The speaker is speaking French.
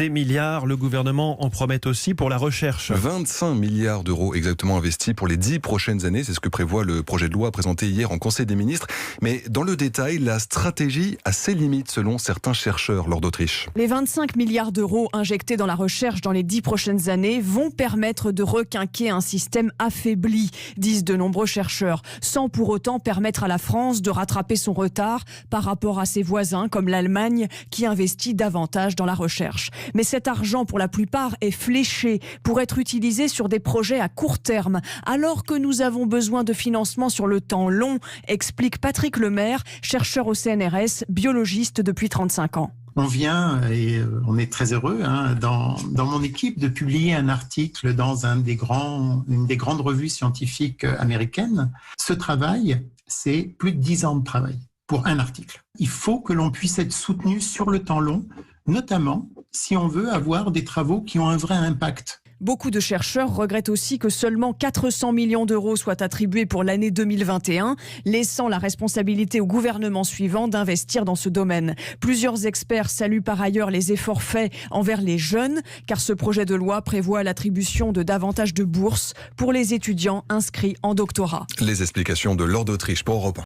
Des milliards, le gouvernement en promet aussi pour la recherche. 25 milliards d'euros exactement investis pour les 10 prochaines années. C'est ce que prévoit le projet de loi présenté hier en Conseil des ministres. Mais dans le détail, la stratégie a ses limites selon certains chercheurs lors d'Autriche. Les 25 milliards d'euros injectés dans la recherche dans les 10 prochaines années vont permettre de requinquer un système affaibli, disent de nombreux chercheurs, sans pour autant permettre à la France de rattraper son retard par rapport à ses voisins comme l'Allemagne qui investit davantage dans la recherche. Mais cet argent, pour la plupart, est fléché pour être utilisé sur des projets à court terme, alors que nous avons besoin de financement sur le temps long, explique Patrick Lemaire, chercheur au CNRS, biologiste depuis 35 ans. On vient, et on est très heureux, dans mon équipe, de publier un article dans une des grandes revues scientifiques américaines. Ce travail, c'est plus de 10 ans de travail pour un article. Il faut que l'on puisse être soutenu sur le temps long, notamment si on veut avoir des travaux qui ont un vrai impact. Beaucoup de chercheurs regrettent aussi que seulement 400 millions d'euros soient attribués pour l'année 2021, laissant la responsabilité au gouvernement suivant d'investir dans ce domaine. Plusieurs experts saluent par ailleurs les efforts faits envers les jeunes, car ce projet de loi prévoit l'attribution de davantage de bourses pour les étudiants inscrits en doctorat. Les explications de Laure d'Autriche pour Europe 1.